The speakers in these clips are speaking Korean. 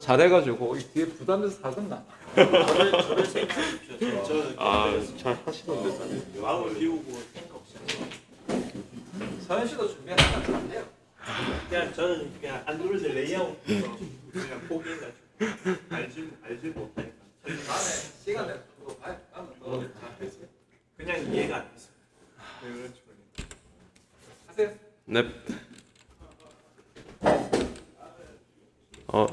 잘해가지고 이 뒤에 부담돼서 다 끝나. 저를 생각하십시오. 잘 하시던데 다들. 마음을 비우고 생각 없이. 서현 씨도 준비하면 안 돼요. 그냥 저는 그냥 안드로이드 레이아웃부터 그냥 포기해가지고 알지 못하니까 다음에 시간 내서 또 봐요. 나는 너 잘했어. 그냥 이해가 안 됐어요. 그런 식으로. 하세요. 네.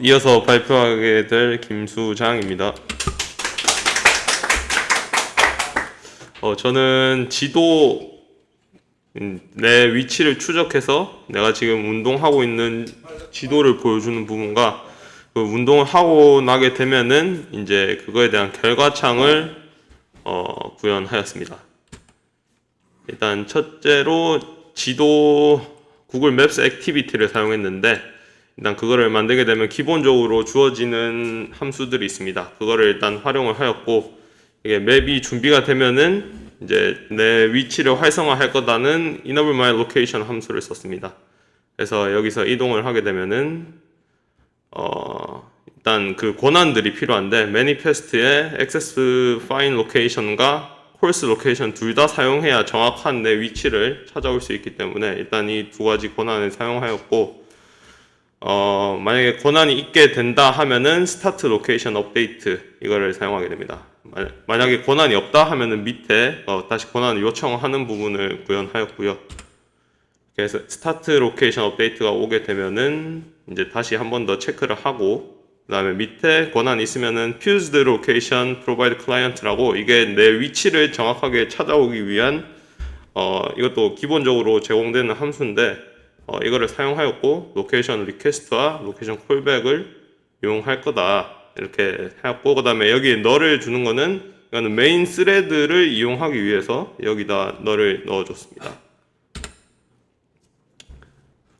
이어서 발표하게 될 김수장입니다. 저는 지도 내 위치를 추적해서 내가 지금 운동하고 있는 지도를 보여주는 부분과 그 운동을 하고 나게 되면은 이제 그거에 대한 결과창을 구현하였습니다. 일단 첫째로 지도 구글 맵스 액티비티를 사용했는데 일단 그거를 만들게 되면 기본적으로 주어지는 함수들이 있습니다. 그거를 일단 활용을 하였고 이게 맵이 준비가 되면은 이제 내 위치를 활성화할 거다는 enable my location 함수를 썼습니다. 그래서 여기서 이동을 하게 되면은 일단 그 권한들이 필요한데 manifest에 access find location과 course location 둘 다 사용해야 정확한 내 위치를 찾아올 수 있기 때문에 일단 이 두 가지 권한을 사용하였고 만약에 권한이 있게 된다 하면은 start location update 이거를 사용하게 됩니다. 만약에 권한이 없다 하면은 밑에 다시 권한을 요청하는 부분을 구현하였고요. 그래서 start location update가 오게 되면은 이제 다시 한 번 더 체크를 하고 그 다음에 밑에 권한이 있으면은 fused location provide client라고 이게 내 위치를 정확하게 찾아오기 위한 이것도 기본적으로 제공되는 함수인데 이거를 사용하였고 로케이션 리퀘스트와 로케이션 콜백을 이용할 거다 이렇게 하였고 그 다음에 여기에 널을 주는 거는 이거는 메인 스레드를 이용하기 위해서 여기다 널을 넣어줬습니다.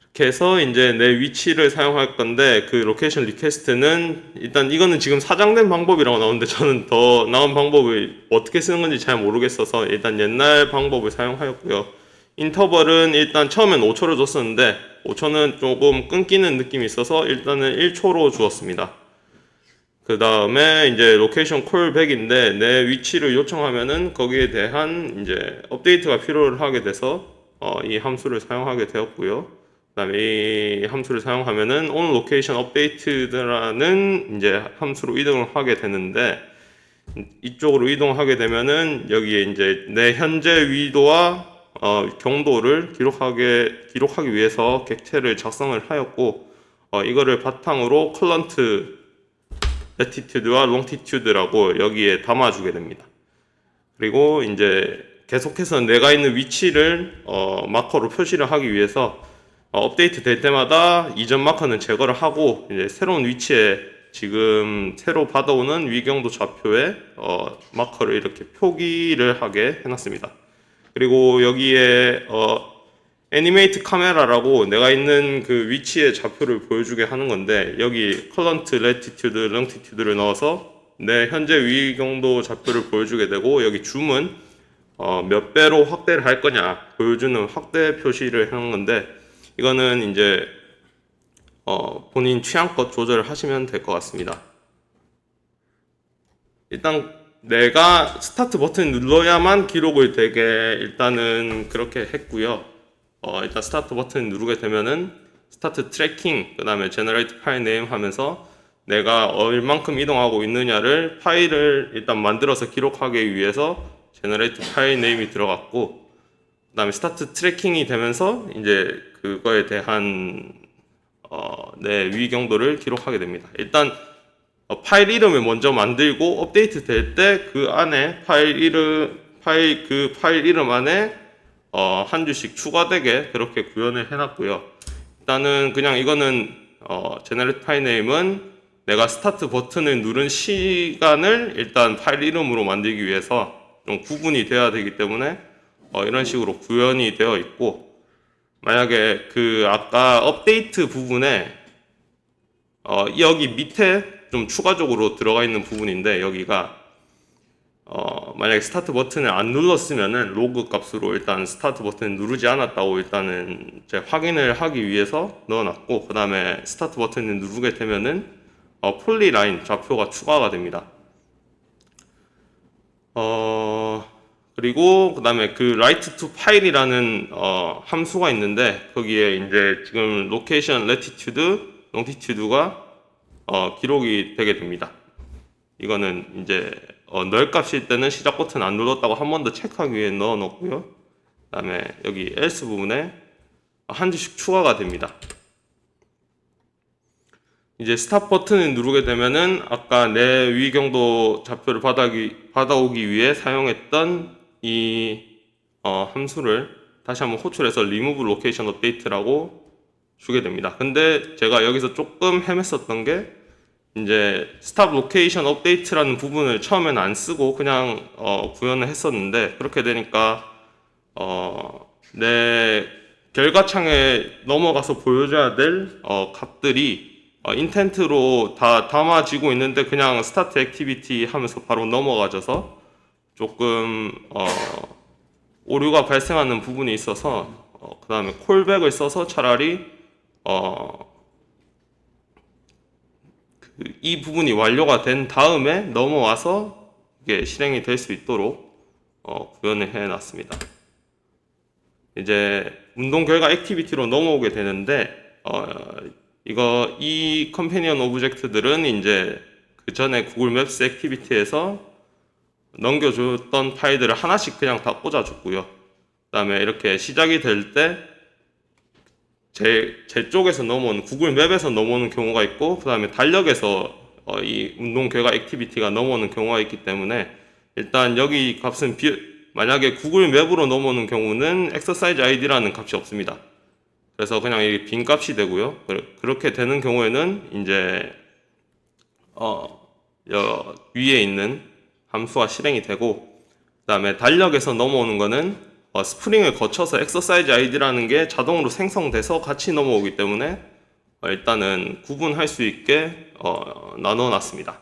이렇게 해서 이제 내 위치를 사용할 건데 그 로케이션 리퀘스트는 일단 이거는 지금 사장된 방법이라고 나오는데 저는 더 나은 방법을 어떻게 쓰는 건지 잘 모르겠어서 일단 옛날 방법을 사용하였고요. 인터벌은 일단 처음엔 5초로 줬었는데 5초는 조금 끊기는 느낌이 있어서 일단은 1초로 주었습니다. 그 다음에 이제 로케이션 콜백인데 내 위치를 요청하면은 거기에 대한 이제 업데이트가 필요를 하게 돼서 이 함수를 사용하게 되었고요. 그 다음에 이 함수를 사용하면은 on location updated라는 이제 함수로 이동을 하게 되는데 이쪽으로 이동하게 되면은 여기에 이제 내 현재 위도와 경도를 기록하기 위해서 객체를 작성을 하였고 이거를 바탕으로 current latitude와 longitude라고 여기에 담아주게 됩니다. 그리고 이제 계속해서 내가 있는 위치를 마커로 표시를 하기 위해서 업데이트 될 때마다 이전 마커는 제거를 하고 이제 새로운 위치에 지금 새로 받아오는 위경도 좌표에 마커를 이렇게 표기를 하게 해놨습니다. 그리고 여기에 애니메이트 카메라라고 내가 있는 그 위치의 좌표를 보여주게 하는 건데 여기 current latitude, longitude를 넣어서 내 현재 위경도 좌표를 보여주게 되고 여기 줌은 몇 배로 확대를 할 거냐 보여주는 확대 표시를 하는 건데 이거는 이제 본인 취향껏 조절을 하시면 될 것 같습니다. 일단 내가 스타트 버튼을 눌러야만 기록을 되게 일단은 그렇게 했고요. 일단 스타트 버튼을 누르게 되면은 스타트 트래킹 그 다음에 제너레이트 파일 네임 하면서 내가 얼만큼 이동하고 있느냐를 파일을 일단 만들어서 기록하기 위해서 제너레이트 파일 네임이 들어갔고 그 다음에 스타트 트래킹이 되면서 이제 그거에 대한 내 위경도를 기록하게 됩니다. 일단 파일 이름을 먼저 만들고 업데이트 될 때 그 안에 파일 이름 안에 한 줄씩 추가되게 그렇게 구현을 해놨고요. 일단은 그냥 이거는 제너레이트 파일 네임은 내가 스타트 버튼을 누른 시간을 일단 파일 이름으로 만들기 위해서 좀 구분이 돼야 되기 때문에 이런 식으로 구현이 되어 있고 만약에 그 아까 업데이트 부분에 여기 밑에 좀 추가적으로 들어가 있는 부분인데 여기가 만약에 스타트 버튼을 안 눌렀으면은 로그 값으로 일단 스타트 버튼을 누르지 않았다고 일단은 이제 확인을 하기 위해서 넣어놨고 그 다음에 스타트 버튼을 누르게 되면은 폴리라인 좌표가 추가가 됩니다. 그리고 그 다음에 그 write to file이라는 함수가 있는데 거기에 이제 지금 location, latitude, longitude가 기록이 되게 됩니다. 이거는 이제 널 값일 때는 시작 버튼 안 눌렀다고 한 번 더 체크하기 위해 넣어 놓고요. 그 다음에 여기 else 부분에 한 줄씩 추가가 됩니다. 이제 스탑 버튼을 누르게 되면은 아까 내 위경도 좌표를 받아오기 위해 사용했던 이 함수를 다시 한번 호출해서 remove location update라고 주게 됩니다. 근데 제가 여기서 조금 헤맸었던 게 이제 stop location update라는 부분을 처음에는 안 쓰고 그냥 구현을 했었는데 그렇게 되니까 내 결과창에 넘어가서 보여줘야 될 값들이 인텐트로 다 담아지고 있는데 그냥 스타트 액티비티 하면서 바로 넘어가져서 조금 오류가 발생하는 부분이 있어서 그 다음에 콜백을 써서 차라리 이 부분이 완료가 된 다음에 넘어와서 이게 실행이 될 수 있도록 구현을 해놨습니다. 이제 운동 결과 액티비티로 넘어오게 되는데 이 컴패니언 오브젝트들은 이제 그 전에 구글 맵스 액티비티에서 넘겨줬던 파일들을 하나씩 그냥 다 꽂아줬고요. 그 다음에 이렇게 시작이 될 때 제 쪽에서 넘어오는 구글 맵에서 넘어오는 경우가 있고 그 다음에 달력에서 이 운동 결과 액티비티가 넘어오는 경우가 있기 때문에 일단 여기 값은 만약에 구글 맵으로 넘어오는 경우는 exercise id라는 값이 없습니다. 그래서 그냥 이게 빈 값이 되고요. 그렇게 되는 경우에는 이제 위에 있는 함수가 실행이 되고 그 다음에 달력에서 넘어오는 거는 스프링을 거쳐서 exercise id라는 게 자동으로 생성돼서 같이 넘어오기 때문에 일단은 구분할 수 있게 나눠 놨습니다.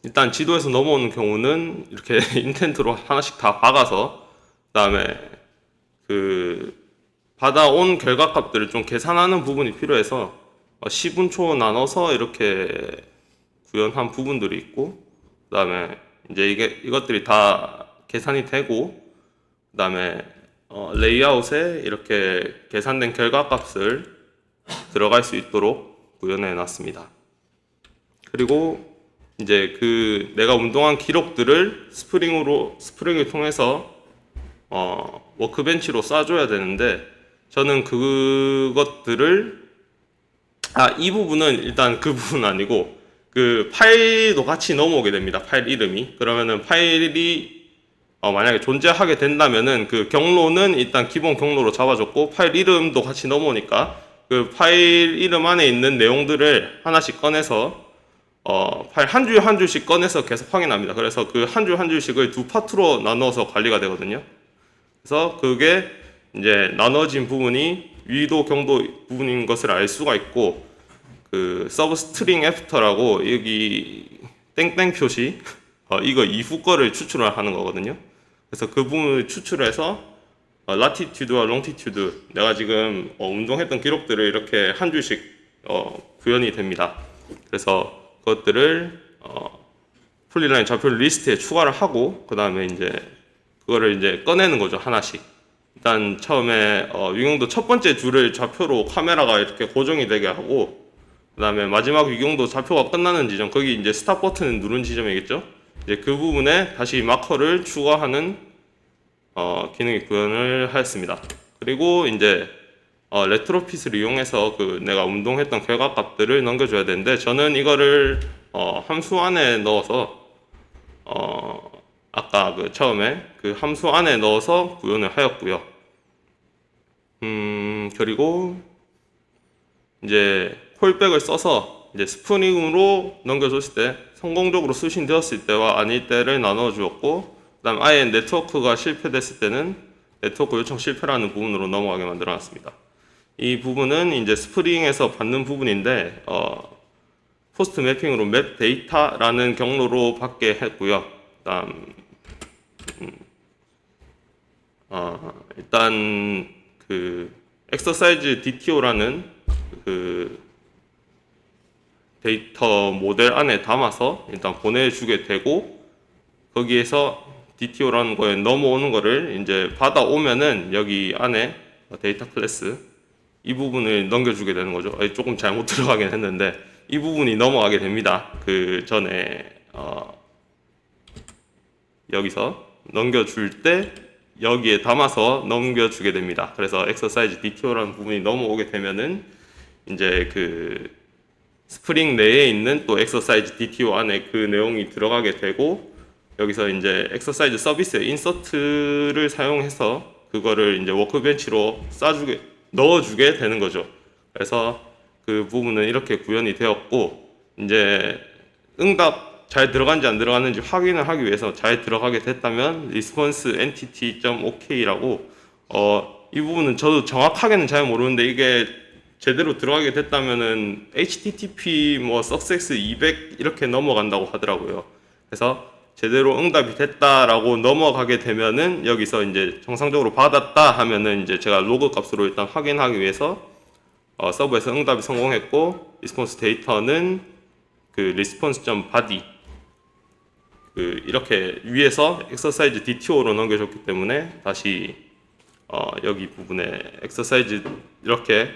일단 지도에서 넘어오는 경우는 이렇게 인텐트로 하나씩 다 박아서 그 다음에 받아온 결과값들을 좀 계산하는 부분이 필요해서 10분초 나눠서 이렇게 구현한 부분들이 있고 그 다음에 이제 이것들이 다 계산이 되고 그 다음에 레이아웃에 이렇게 계산된 결과값을 들어갈 수 있도록 구현해 놨습니다. 그리고 이제 내가 운동한 기록들을 스프링을 통해서 워크벤치로 쏴줘야 되는데 저는 그것들을 이 부분은 일단 그 부분은 아니고 그 파일도 같이 넘어오게 됩니다. 파일 이름이. 그러면은 파일이 만약에 존재하게 된다면은 그 경로는 일단 기본 경로로 잡아줬고 파일 이름도 같이 넘어오니까 그 파일 이름 안에 있는 내용들을 하나씩 꺼내서 파일 한 줄 한 줄씩 꺼내서 계속 확인합니다. 그래서 그 한 줄 한 줄씩을 두 파트로 나눠서 관리가 되거든요. 그래서 그게 이제 나눠진 부분이 위도 경도 부분인 것을 알 수가 있고 그 서브스트링 애프터라고 여기 땡땡 표시 이거 이후 거를 추출을 하는 거거든요. 그래서 그 부분을 추출해서 라티튜드와 롱티튜드 내가 지금 운동했던 기록들을 이렇게 한 줄씩 구현이 됩니다. 그래서 그것들을 폴리라인 좌표를 리스트에 추가를 하고 그 다음에 이제 그거를 이제 꺼내는 거죠. 하나씩. 일단 처음에 위경도 첫 번째 줄을 좌표로 카메라가 이렇게 고정이 되게 하고 그 다음에 마지막 위경도 좌표가 끝나는 지점 거기 이제 스탑 버튼을 누른 지점이겠죠. 이제 그 부분에 다시 마커를 추가하는 기능이 구현을 하였습니다. 그리고 이제 레트로핏을 이용해서 내가 운동했던 결과값들을 넘겨줘야 되는데 저는 이거를 함수 안에 넣어서 아까 처음에 그 함수 안에 넣어서 구현을 하였고요. 그리고 이제 콜백을 써서 이제 스프링으로 넘겨줬을 때 성공적으로 수신되었을 때와 아닐 때를 나눠 주었고 그다음 아예 네트워크가 실패됐을 때는 네트워크 요청 실패라는 부분으로 넘어가게 만들어 놨습니다. 이 부분은 이제 스프링에서 받는 부분인데 포스트 매핑으로 맵 데이터라는 경로로 받게 했고요. 그다음 일단 그 exercise DTO라는 그 데이터 모델 안에 담아서 일단 보내주게 되고, 거기에서 DTO라는 거에 넘어오는 거를 이제 받아오면은 여기 안에 데이터 클래스 이 부분을 넘겨주게 되는 거죠. 조금 잘못 들어가긴 했는데 이 부분이 넘어가게 됩니다. 그 전에 여기서 넘겨줄 때 여기에 담아서 넘겨주게 됩니다. 그래서 exercise DTO라는 부분이 넘어오게 되면은 이제 그 스프링 내에 있는 또 exercise DTO 안에 그 내용이 들어가게 되고, 여기서 이제 exercise 서비스의 인서트를 사용해서 그거를 이제 워크벤치로 넣어주게 되는 거죠. 그래서 그 부분은 이렇게 구현이 되었고, 이제 응답 잘 들어간지 안 들어갔는지 확인을 하기 위해서 잘 들어가게 됐다면 response entity.ok라고 이 부분은 저도 정확하게는 잘 모르는데 이게 제대로 들어가게 됐다면은 HTTP 뭐 success 200 이렇게 넘어간다고 하더라고요. 그래서 제대로 응답이 됐다라고 넘어가게 되면은 여기서 이제 정상적으로 받았다 하면은 이제 제가 로그 값으로 일단 확인하기 위해서 서버에서 응답이 성공했고, 리스폰스 데이터는 그 response.body 그 이렇게 위에서 exercise DTO로 넘겨줬기 때문에 다시 여기 부분에 exercise 이렇게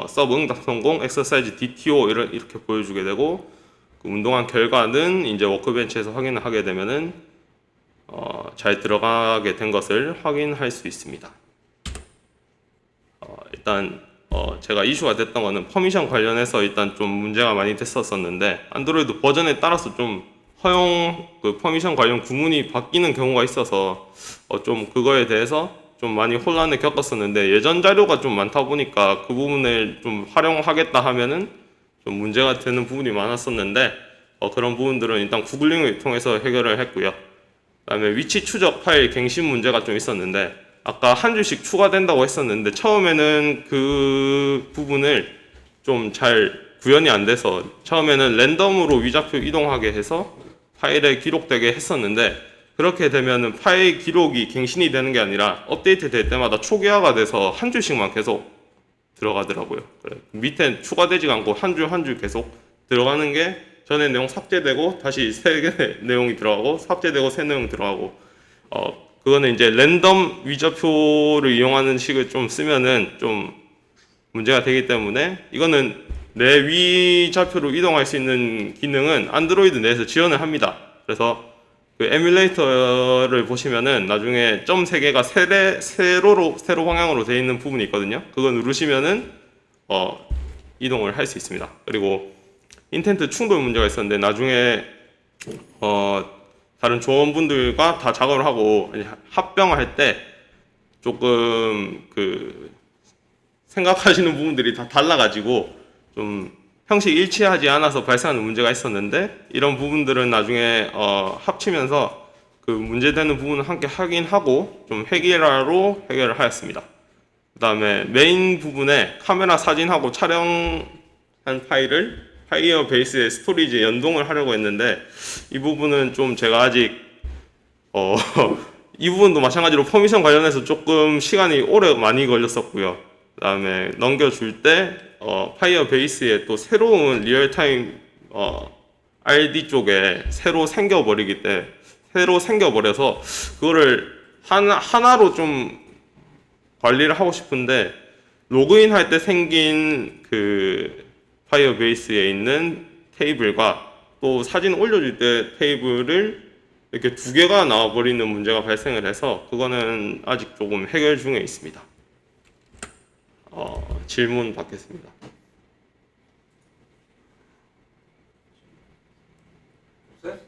서브 응답 성공 exercise DTO 이렇게 보여주게 되고, 그 운동한 결과는 이제 워크벤치에서 확인을 하게 되면은 잘 들어가게 된 것을 확인할 수 있습니다. 일단 제가 이슈가 됐던 거는 퍼미션 관련해서 일단 좀 문제가 많이 됐었었는데, 안드로이드 버전에 따라서 좀 허용 그 퍼미션 관련 구문이 바뀌는 경우가 있어서 좀 그거에 대해서 좀 많이 혼란을 겪었었는데, 예전 자료가 좀 많다 보니까 그 부분을 좀 활용하겠다 하면은 좀 문제가 되는 부분이 많았었는데, 그런 부분들은 일단 구글링을 통해서 해결을 했고요. 그다음에 위치 추적 파일 갱신 문제가 좀 있었는데, 아까 한 줄씩 추가된다고 했었는데 처음에는 그 부분을 좀 잘 구현이 안 돼서 처음에는 랜덤으로 위좌표 이동하게 해서 파일에 기록되게 했었는데, 그렇게 되면은 파일 기록이 갱신이 되는 게 아니라 업데이트 될 때마다 초기화가 돼서 한 줄씩만 계속 들어가더라고요. 그래. 밑에 추가되지가 않고 한 줄 한 줄 계속 들어가는 게 전에 내용 삭제되고 다시 새 내용이 들어가고 삭제되고 새 내용 들어가고, 그거는 이제 랜덤 위좌표를 이용하는 식을 좀 쓰면은 좀 문제가 되기 때문에, 이거는 내 위좌표로 이동할 수 있는 기능은 안드로이드 내에서 지원을 합니다. 그래서 그 에뮬레이터를 보시면은 나중에 점 3개가 세로 방향으로 되어 있는 부분이 있거든요. 그거 누르시면은 이동을 할 수 있습니다. 그리고 인텐트 충돌 문제가 있었는데 나중에 다른 조원분들과 다 작업을 하고 합병을 할 때 조금 그 생각하시는 부분들이 다 달라가지고 좀 형식 일치하지 않아서 발생하는 문제가 있었는데, 이런 부분들은 나중에 합치면서 그 문제되는 부분을 함께 확인하고 좀 획일화로 해결을 하였습니다. 그 다음에 메인 부분에 카메라 사진하고 촬영한 파일을 파이어베이스의 스토리지에 연동을 하려고 했는데, 이 부분은 좀 제가 아직 이 부분도 마찬가지로 퍼미션 관련해서 조금 시간이 많이 걸렸었고요. 그 다음에 넘겨줄 때 파이어베이스에 또 새로운 리얼타임 RD 쪽에 새로 생겨버려서 그거를 하나로 좀 관리를 하고 싶은데, 로그인 할 때 생긴 그 파이어베이스에 있는 테이블과 또 사진 올려줄 때 테이블을 이렇게 2개가 나와버리는 문제가 발생을 해서 그거는 아직 조금 해결 중에 있습니다. 질문 받겠습니다. 없어요?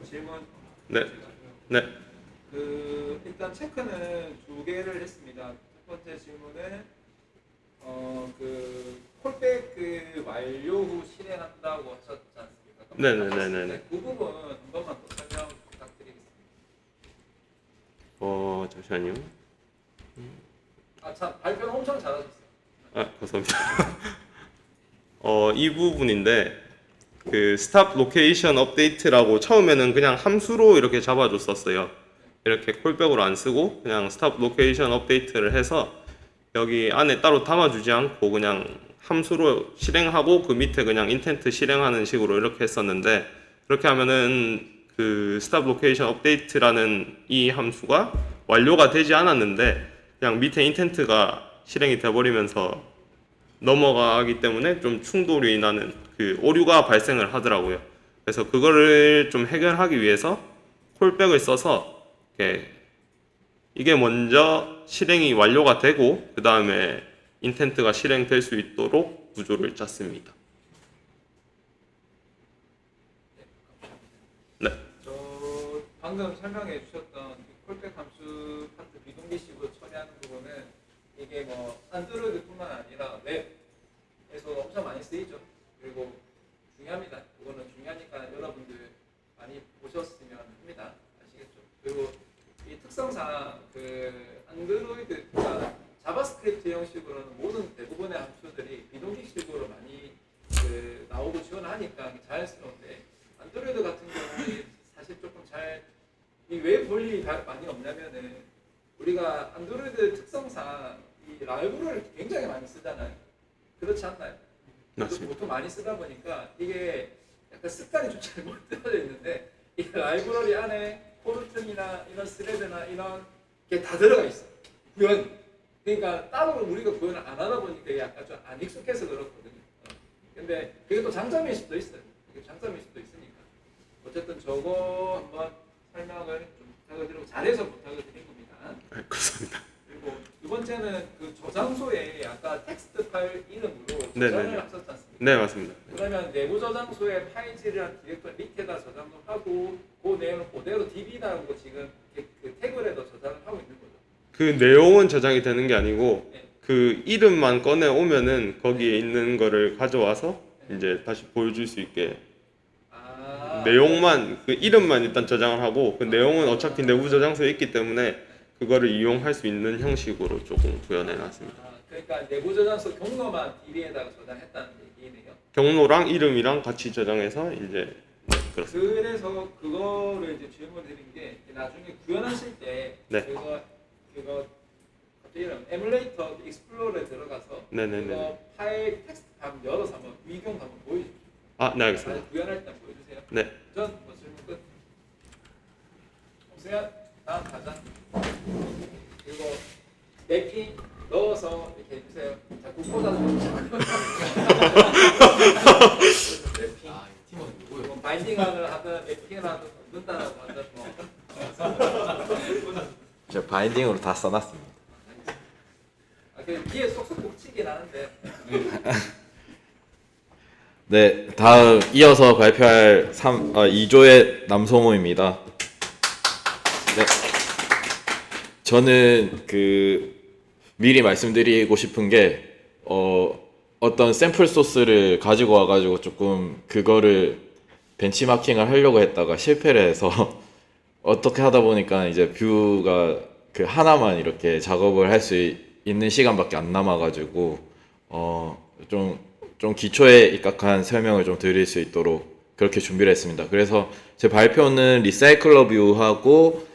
질문. 네. 네. 일단 체크는 2개를 했습니다. 첫 번째 질문은 그 콜백 완료 후 실행한다고 하셨지 않습니까? 네네네네. 그 부분 한 번만 더 설명 부탁드리겠습니다. 잠시만요. 참 발표는 엄청 잘하셨어요. 감사합니다. 이 부분인데, 그 스탑 로케이션 업데이트라고 처음에는 그냥 함수로 이렇게 잡아줬었어요. 이렇게 콜백으로 안 쓰고 그냥 스탑 로케이션 업데이트를 해서 여기 안에 따로 담아주지 않고 그냥 함수로 실행하고 그 밑에 그냥 인텐트 실행하는 식으로 이렇게 했었는데, 그렇게 하면은 그 스탑 로케이션 업데이트라는 이 함수가 완료가 되지 않았는데 그냥 밑에 인텐트가 실행이 돼버리면서 넘어가기 때문에 좀 충돌이 나는 그 오류가 발생을 하더라고요. 그래서 그거를 좀 해결하기 위해서 콜백을 써서 이게 먼저 실행이 완료가 되고 그 다음에 인텐트가 실행될 수 있도록 구조를 짰습니다. 네. 저 방금 설명해 주셨던 콜백 함수 파트 비동기식으로 처리하는 부분은 이게 뭐 안드로이드뿐만 아니라 웹에서 엄청 많이 쓰이죠. 그리고 중요합니다. 그거는 중요하니까 여러분들 많이 보셨으면 합니다. 아시겠죠? 그리고 이 특성상 그 안드로이드가 자바스크립트 형식으로는 모든 대부분의 함수들이 비동기식으로 많이 그 나오고 지원하니까 자연스러운데, 안드로이드 같은 경우는 사실 조금 왜 볼 일이 많이 없냐면은 우리가 안드로이드 특성상 이 라이브러리를 굉장히 많이 쓰잖아요. 그렇지 않나요? 맞습니다. 보통 많이 쓰다 보니까 이게 약간 습관이 좀 잘못되어져 있는데, 이 라이브러리 안에 포르튼이나 이런 스레드나 이런 게 다 들어가 있어. 구현. 그러니까 따로 우리가 구현을 안 하다 보니까 이게 약간 좀 안 익숙해서 그렇거든요. 근데 그게 또 장점일 수도 있어요. 그게 장점일 수도 있으니까. 어쨌든 저거 한번 설명을 좀 부탁을 드리고 잘해서 부탁을 드린 겁니다. 네, 감사합니다. 그리고 두 번째는 그 저장소에 아까 텍스트 파일 이름으로 네네네. 저장을 하셨지 않습니까? 네, 맞습니다. 그러면 내부 저장소에 파일이란 디렉터리 밑에다 저장을 하고 그 내용을 그대로 DB라고 지금 그 태그에다 저장을 하고 있는 거죠. 그 내용은 저장이 되는 게 아니고 네. 그 이름만 꺼내 오면은 거기에 있는 거를 가져와서 이제 다시 보여줄 수 있게 내용만, 그 이름만 일단 저장을 하고 그 내용은 어차피 내부 저장소에 있기 때문에 그거를 이용할 수 있는 형식으로 조금 구현해 놨습니다. 그러니까 내부 저장소 경로만 DB에다가 저장했다는 얘기네요. 경로랑 이름이랑 같이 저장해서 이제 네, 그렇습니다. 그래서 그거를 이제 질문 드린 게 나중에 구현하실 때 네. 그거 갑자기 에뮬레이터 익스플로러에 들어가서 네네네. 그거 파일 텍스트 한번 열어서 한번 위경 한번 보여주세요. 아, 네, 알겠습니다. 아니, 구현할 때 보여주세요. 네. 전 질문 끝. 없으면 다음 가자. 그리고 맵핑 넣어서 이렇게 해주세요. 자, 국보다 맵핑. 팀원 누구예요? 뭐 바인딩을 하든 맵핑을 하든 넣는다라고 하든 뭐. 제가 바인딩으로 다 써놨습니다. 그 뒤에 쏙쏙 꽂히긴 하는데. 네, 다음 이어서 발표할 2조의 남성호입니다. 네, 저는 미리 말씀드리고 싶은 게 어떤 샘플 소스를 가지고 와가지고 조금 그거를 벤치마킹을 하려고 했다가 실패를 해서 어떻게 하다 보니까 이제 뷰가 그 하나만 이렇게 작업을 할 수 있는 시간밖에 안 남아가지고 좀 기초에 입각한 설명을 좀 드릴 수 있도록 그렇게 준비를 했습니다. 그래서 제 발표는 리사이클러 뷰하고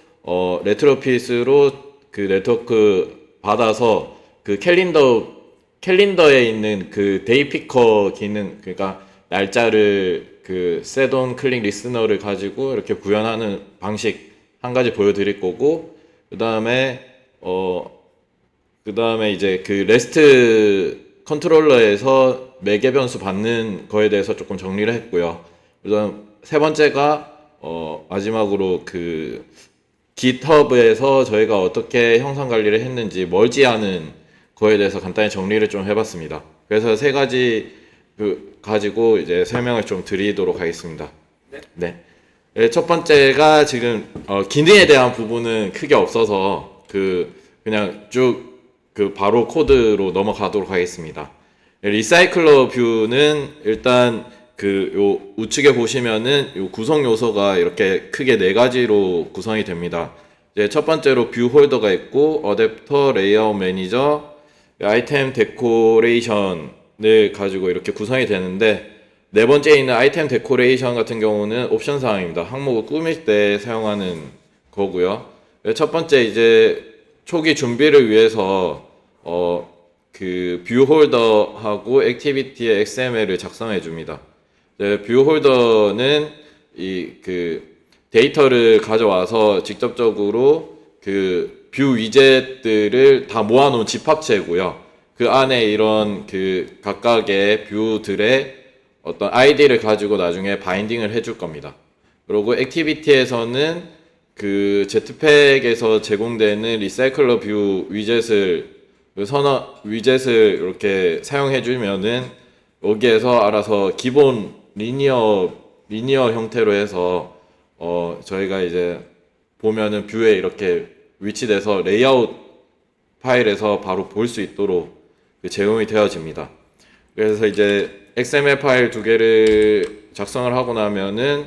레트로핏으로 그 네트워크 받아서 그 캘린더에 있는 그 데이 피커 기능, 그러니까 날짜를 그 셋온 클릭 리스너를 가지고 이렇게 구현하는 방식 한 가지 보여드릴 거고, 그다음에 이제 그 레스트 컨트롤러에서 매개 변수 받는 거에 대해서 조금 정리를 했고요. 그다음 세 번째가 마지막으로 그 GitHub에서 저희가 어떻게 형상 관리를 했는지 멀지하는 거에 대해서 간단히 정리를 좀 해봤습니다. 그래서 세 가지 가지고 이제 설명을 좀 드리도록 하겠습니다. 네. 네, 첫 번째가 지금 기능에 대한 부분은 크게 없어서 그냥 쭉 바로 코드로 넘어가도록 하겠습니다. 리사이클러 뷰는 일단 요 우측에 보시면은 요 구성 요소가 이렇게 크게 네 가지로 구성이 됩니다. 이제 첫 번째로 뷰 홀더가 있고 어댑터, 레이아웃 매니저, 아이템 데코레이션을 가지고 이렇게 구성이 되는데, 네 번째에 있는 아이템 데코레이션 같은 경우는 옵션 사항입니다. 항목을 꾸밀 때 사용하는 거고요. 첫 번째 이제 초기 준비를 위해서 그 뷰 홀더하고 액티비티의 XML을 작성해 줍니다. 뷰 홀더는 이 그 데이터를 가져와서 직접적으로 그 뷰 위젯들을 다 모아놓은 집합체고요. 그 안에 이런 그 각각의 뷰들의 어떤 아이디를 가지고 나중에 바인딩을 해줄 겁니다. 그리고 액티비티에서는 그 제트팩에서 제공되는 리사이클러 뷰 위젯을 위젯을 이렇게 사용해 주면은 여기에서 알아서 기본 리니어 형태로 해서 저희가 이제 보면은 뷰에 이렇게 위치돼서 레이아웃 파일에서 바로 볼 수 있도록 제공이 되어집니다. 그래서 이제 XML 파일 두 개를 작성을 하고 나면은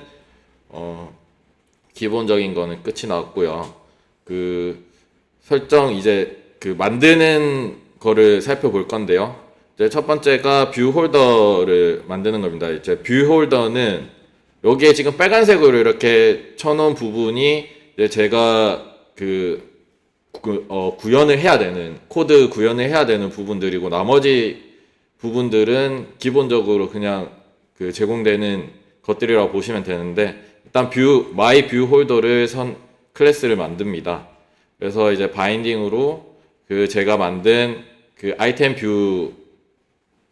기본적인 거는 끝이 났고요. 그 설정 이제 그 만드는 거를 살펴볼 건데요. 이제 첫 번째가 뷰 홀더를 만드는 겁니다. 이제 뷰 홀더는 여기에 지금 빨간색으로 이렇게 쳐놓은 부분이 이제 제가 구현을 해야 되는 코드 구현을 해야 되는 부분들이고 나머지 부분들은 기본적으로 그냥 그 제공되는 것들이라고 보시면 되는데 일단 my 뷰 홀더를 클래스를 만듭니다. 그래서 이제 바인딩으로 그 제가 만든 그 아이템 뷰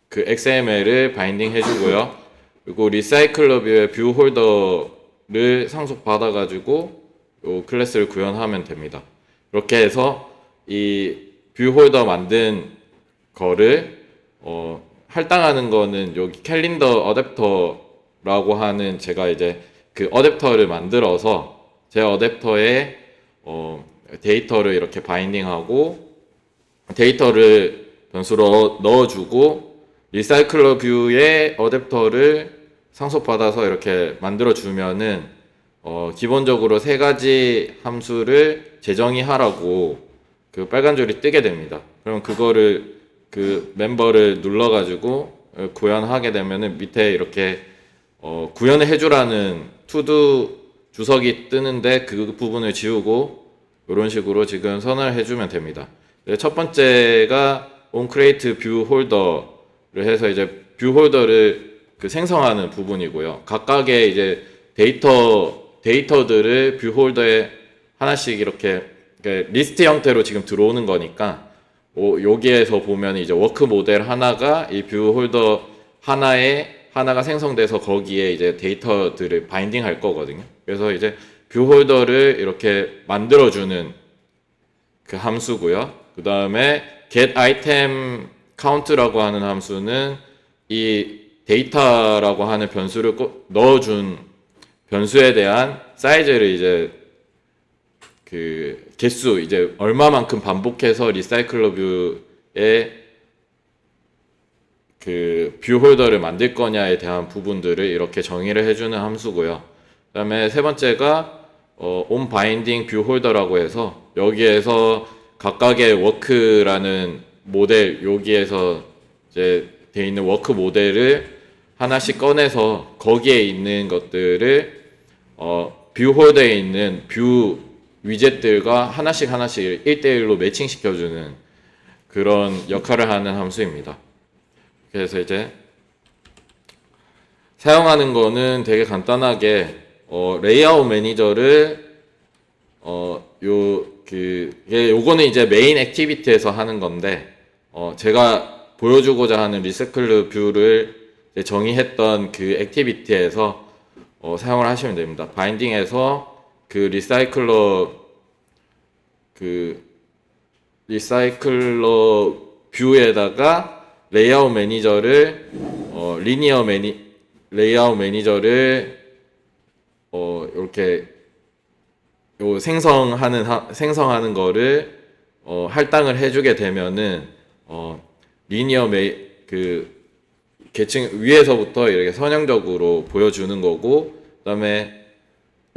그 XML을 바인딩 해주고요. 그리고 리사이클러 뷰의 뷰 홀더를 상속 받아가지고 요 클래스를 구현하면 됩니다. 이렇게 해서 이 뷰 홀더 만든 거를 할당하는 거는 여기 캘린더 어댑터라고 하는 제가 이제 그 어댑터를 만들어서 제 어댑터에 데이터를 이렇게 바인딩하고 데이터를 변수로 넣어주고 리사이클러 뷰의 어댑터를 상속받아서 이렇게 만들어 주면은 기본적으로 세 가지 함수를 재정의하라고 그 빨간 줄이 뜨게 됩니다. 그럼 그거를 그 멤버를 눌러가지고 구현하게 되면은 밑에 이렇게 구현을 해주라는 투두 주석이 뜨는데 그 부분을 지우고 이런 식으로 지금 선언을 해주면 됩니다. 첫 번째가 onCreate 뷰 홀더를 해서 이제 뷰 홀더를 그 생성하는 부분이고요. 각각의 이제 데이터들을 뷰 홀더에 하나씩 이렇게 리스트 형태로 지금 들어오는 거니까 여기에서 보면 이제 워크 모델 하나가 이 뷰 홀더 하나가 생성돼서 거기에 이제 데이터들을 바인딩 할 거거든요. 그래서 이제 뷰 홀더를 이렇게 만들어주는 그 함수고요. 그 다음에 get item count라고 하는 함수는 이 데이터라고 하는 변수를 넣어준 변수에 대한 사이즈를 이제 그 개수 이제 얼마만큼 반복해서 리사이클러 뷰에 그 뷰 홀더를 만들 거냐에 대한 부분들을 이렇게 정의를 해주는 함수고요. 그 다음에 세 번째가 on binding 뷰 홀더라고 해서 여기에서 각각의 워크라는 모델 여기에서 이제 되어 있는 워크 모델을 하나씩 꺼내서 거기에 있는 것들을 뷰 홀더에 있는 뷰 위젯들과 하나씩 1대1로 매칭시켜주는 그런 역할을 하는 함수입니다. 그래서 이제 사용하는 거는 되게 간단하게 레이아웃 매니저를 요거는 이제 메인 액티비티에서 하는 건데 제가 보여주고자 하는 리사이클러 뷰를 이제 정의했던 그 액티비티에서 사용을 하시면 됩니다. 바인딩에서 그 리사이클러 뷰에다가 레이아웃 매니저를 레이아웃 매니저를 이렇게 생성하는 거를 할당을 해주게 되면은 그 계층 위에서부터 이렇게 선형적으로 보여주는 거고, 그다음에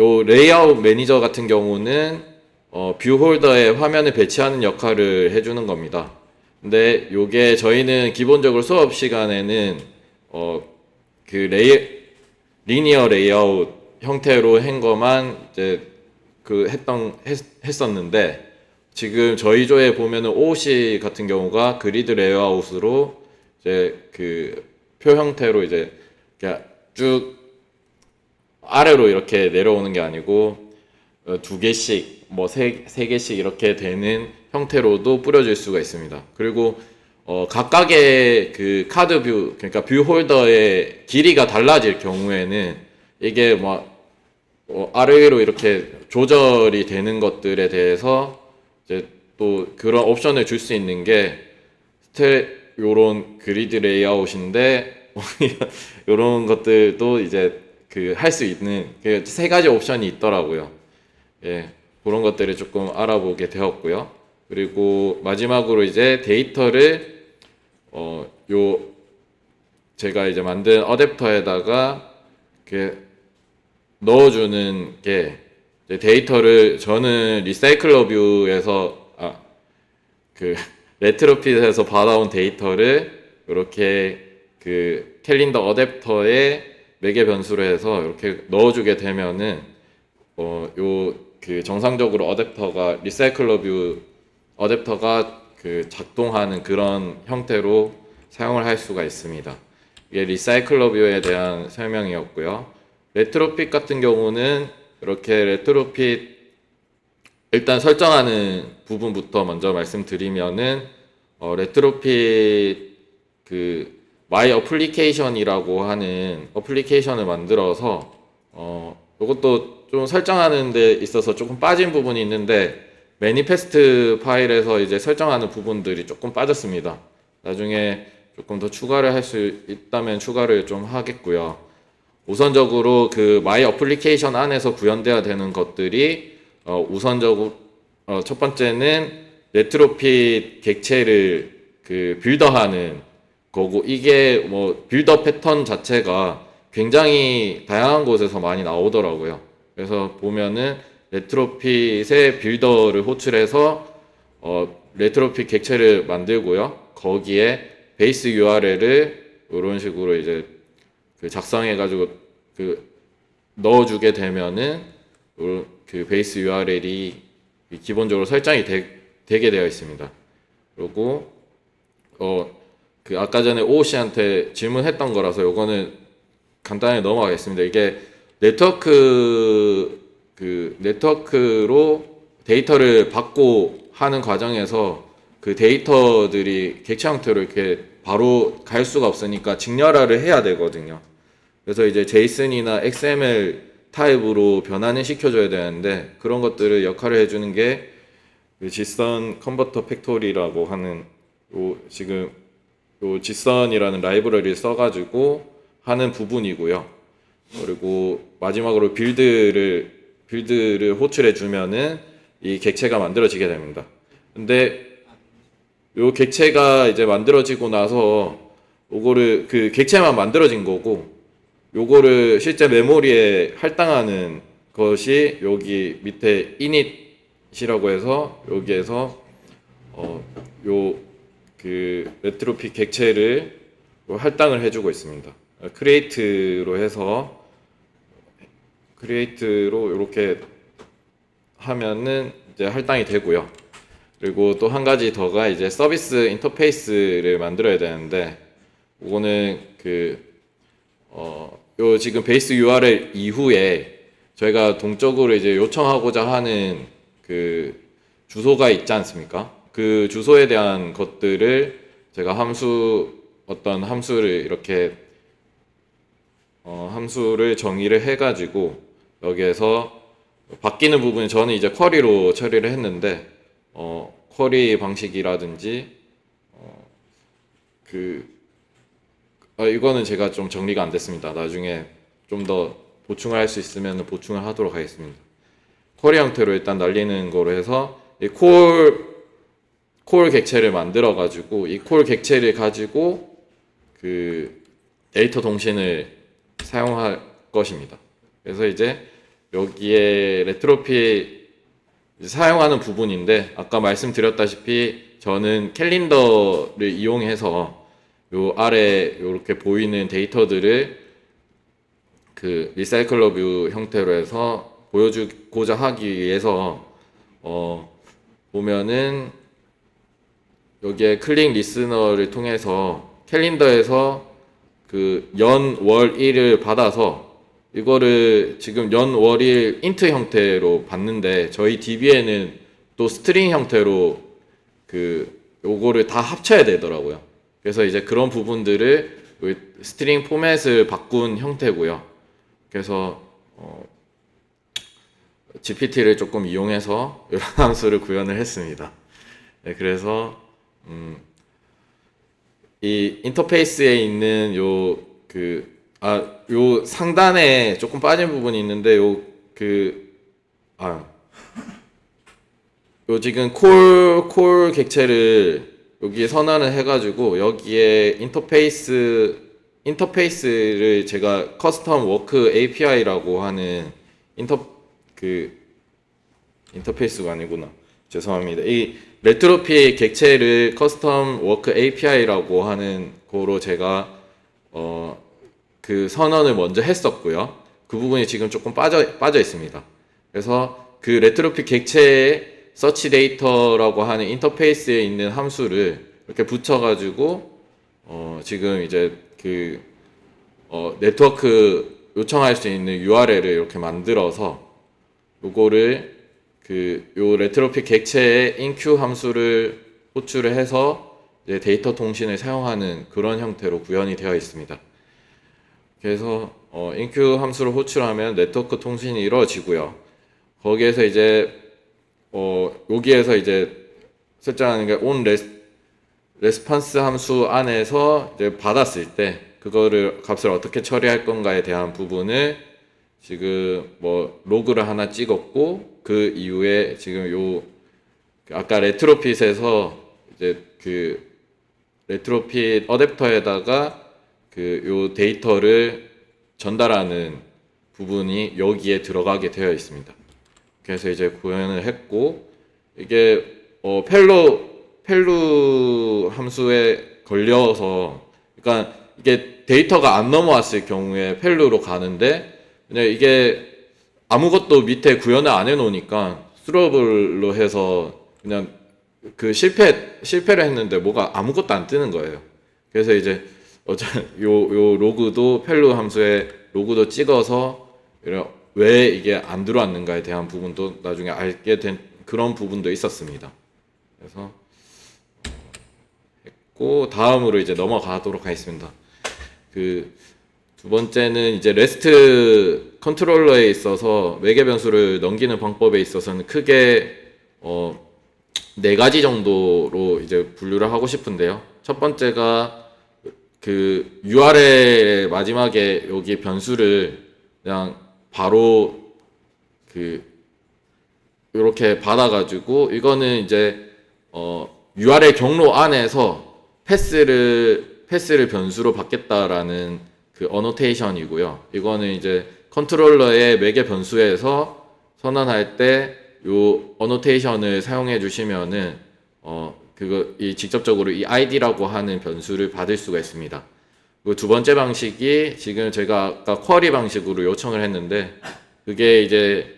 요 레이아웃 매니저 같은 경우는 뷰 홀더에 화면을 배치하는 역할을 해주는 겁니다. 근데 요게 저희는 기본적으로 수업 시간에는 그 리니어 레이아웃 형태로 한 거만 이제 했었는데 지금 저희 조에 보면은 OOC 같은 경우가 그리드 레이아웃으로 이제 그 표 형태로 이제 그냥 쭉 아래로 이렇게 내려오는 게 아니고 두 개씩 뭐 세 개씩 이렇게 되는 형태로도 뿌려질 수가 있습니다. 그리고 각각의 그 카드 뷰, 그러니까 뷰 홀더의 길이가 달라질 경우에는 이게 막 아래로 이렇게 조절이 되는 것들에 대해서 이제 또 그런 옵션을 줄 수 있는 게 요런 그리드 레이아웃인데 요런 것들도 이제 그 할 수 있는 그 세 가지 옵션이 있더라고요. 예, 그런 것들을 조금 알아보게 되었고요. 그리고 마지막으로 이제 데이터를 요 제가 이제 만든 어댑터에다가 이렇게 넣어주는 게 이제 데이터를 저는 리사이클러 뷰에서 그 레트로핏에서 받아온 데이터를 이렇게 그 캘린더 어댑터에 매개 변수로 해서 이렇게 넣어주게 되면은 요 그 정상적으로 어댑터가 리사이클러 뷰 어댑터가 그 작동하는 그런 형태로 사용을 할 수가 있습니다. 이게 리사이클러 뷰에 대한 설명이었고요. 레트로핏 같은 경우는 이렇게 레트로핏 일단 설정하는 부분부터 먼저 말씀드리면은 레트로핏 그 마이 어플리케이션이라고 하는 어플리케이션을 만들어서 이것도 좀 설정하는 데 있어서 조금 빠진 부분이 있는데 매니페스트 파일에서 이제 설정하는 부분들이 조금 빠졌습니다. 나중에 조금 더 추가를 할 수 있다면 추가를 좀 하겠고요. 우선적으로 그 마이 어플리케이션 안에서 구현돼야 되는 것들이 우선적으로 첫 번째는 레트로핏 객체를 그 빌더하는 거고, 이게 뭐 빌더 패턴 자체가 굉장히 다양한 곳에서 많이 나오더라고요. 그래서 보면은 레트로핏의 빌더를 호출해서 레트로핏 객체를 만들고요. 거기에 베이스 URL을 이런 식으로 이제 그 작성해가지고 그 넣어주게 되면은 그 베이스 URL이 기본적으로 설정이 되게 되어 있습니다. 그리고 그 아까 전에 오씨한테 질문했던 거라서 요거는 간단히 넘어가겠습니다. 이게 네트워크로 데이터를 받고 하는 과정에서 그 데이터들이 객체 형태로 이렇게 바로 갈 수가 없으니까 직렬화를 해야 되거든요. 그래서 이제 JSON이나 XML 타입으로 변환을 시켜줘야 되는데, 그런 것들을 역할을 해주는 게 그 JSON 컨버터 팩토리라고 하는 지금 JSON이라는 라이브러리를 써가지고 하는 부분이고요. 그리고 마지막으로 빌드를 호출해 주면은 이 객체가 만들어지게 됩니다. 근데 요 객체가 이제 만들어지고 나서 요거를 그 객체만 만들어진 거고, 요거를 실제 메모리에 할당하는 것이 여기 밑에 init이라고 해서 여기에서 요 그 레트로핏 객체를 할당을 해주고 있습니다. 크리에이트로 해서 크리에이트로 이렇게 하면은 이제 할당이 되고요. 그리고 또 한 가지 더가 이제 서비스 인터페이스를 만들어야 되는데, 이거는 요 지금 베이스 URL 이후에 저희가 동적으로 이제 요청하고자 하는 그 주소가 있지 않습니까? 그 주소에 대한 것들을 제가 어떤 함수를 이렇게 함수를 정의를 해가지고 여기에서 바뀌는 부분은 저는 이제 쿼리로 처리를 했는데, 쿼리 방식이라든지 이거는 제가 좀 정리가 안 됐습니다. 나중에 좀 더 보충을 할 수 있으면 보충을 하도록 하겠습니다. 쿼리 형태로 일단 날리는 거로 해서 이 콜 객체를 만들어 가지고 이 콜 객체를 가지고 그 데이터 동신을 사용할 것입니다. 그래서 이제 여기에 레트로핏 사용하는 부분인데, 아까 말씀드렸다시피 저는 캘린더를 이용해서 요 아래 이렇게 보이는 데이터들을 그 리사이클러 뷰 형태로 해서 보여주고자 하기 위해서 보면은 여기에 클릭 리스너를 통해서 캘린더에서 그 연, 월, 일을 받아서 이거를 지금 연, 월, 일 인트 형태로 받는데 저희 DB에는 또 스트링 형태로 그 요거를 다 합쳐야 되더라고요. 그래서 이제 그런 부분들을 스트링 포맷을 바꾼 형태고요. 그래서 GPT를 조금 이용해서 이런 함수를 구현을 했습니다. 네, 그래서 이 인터페이스에 있는 요 상단에 조금 빠진 부분이 있는데 요 지금 콜 객체를 여기에 선언을 해가지고 여기에 인터페이스를 제가 커스텀 워크 API라고 하는 인터페이스가 아니구나. 죄송합니다. 이 레트로피 객체를 커스텀 워크 API라고 하는 거로 제가 그 선언을 먼저 했었고요. 그 부분이 지금 조금 빠져 있습니다. 그래서 그 레트로피 객체의 서치 데이터라고 하는 인터페이스에 있는 함수를 이렇게 붙여가지고 지금 이제 네트워크 요청할 수 있는 URL을 이렇게 만들어서 요거를 요 레트로피 객체의 인큐 함수를 호출을 해서 이제 데이터 통신을 사용하는 그런 형태로 구현이 되어 있습니다. 그래서 인큐 함수를 호출하면 네트워크 통신이 이루어지고요. 거기에서 이제 여기에서 이제 설정하는 게 on 레스판스 함수 안에서 이제 받았을 때 그거를 값을 어떻게 처리할 건가에 대한 부분을 지금 뭐 로그를 하나 찍었고 그 이후에 지금 요 아까 레트로핏에서 이제 그 레트로핏 어댑터에다가 요 데이터를 전달하는 부분이 여기에 들어가게 되어 있습니다. 그래서 이제 구현을 했고 이게 펠루 함수에 걸려서 그러니까 이게 데이터가 안 넘어왔을 경우에 펠루로 가는데 그냥 이게 아무것도 밑에 구현을 안 해놓으니까 스로블로 해서 그냥 그 실패를 했는데 뭐가 아무것도 안 뜨는 거예요. 그래서 이제 요 로그도 펠루 함수에 로그도 찍어서 왜 이게 안 들어왔는가에 대한 부분도 나중에 알게 된 그런 부분도 있었습니다. 그래서 했고 다음으로 이제 넘어가도록 하겠습니다. 두 번째는 이제 레스트 컨트롤러에 있어서 매개 변수를 넘기는 방법에 있어서는 크게 네 가지 정도로 이제 분류를 하고 싶은데요. 첫 번째가 URL 마지막에 여기 변수를 그냥 바로 이렇게 받아가지고 이거는 이제 URL 경로 안에서 패스를 변수로 받겠다라는 어노테이션이고요. 이거는 이제 컨트롤러의 매개 변수에서 선언할 때 요 어노테이션을 사용해 주시면은 직접적으로 이 id라고 하는 변수를 받을 수가 있습니다. 그리고 두 번째 방식이 지금 제가 아까 쿼리 방식으로 요청을 했는데 그게 이제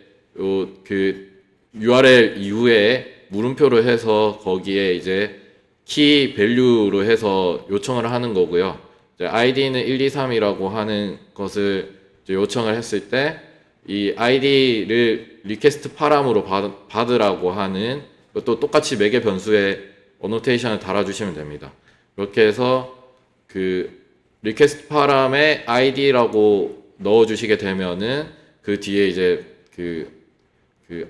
URL 이후에 물음표를 해서 거기에 이제 키 밸류로 해서 요청을 하는 거고요. 이제 id는 1, 2, 3이라고 하는 것을 이제 요청을 했을 때 이 id를 리퀘스트 파람으로 받으라고 하는 또 똑같이 매개 변수에 어노테이션을 달아주시면 됩니다. 이렇게 해서 리퀘스트 파람에 id라고 넣어주시게 되면은 그 뒤에 이제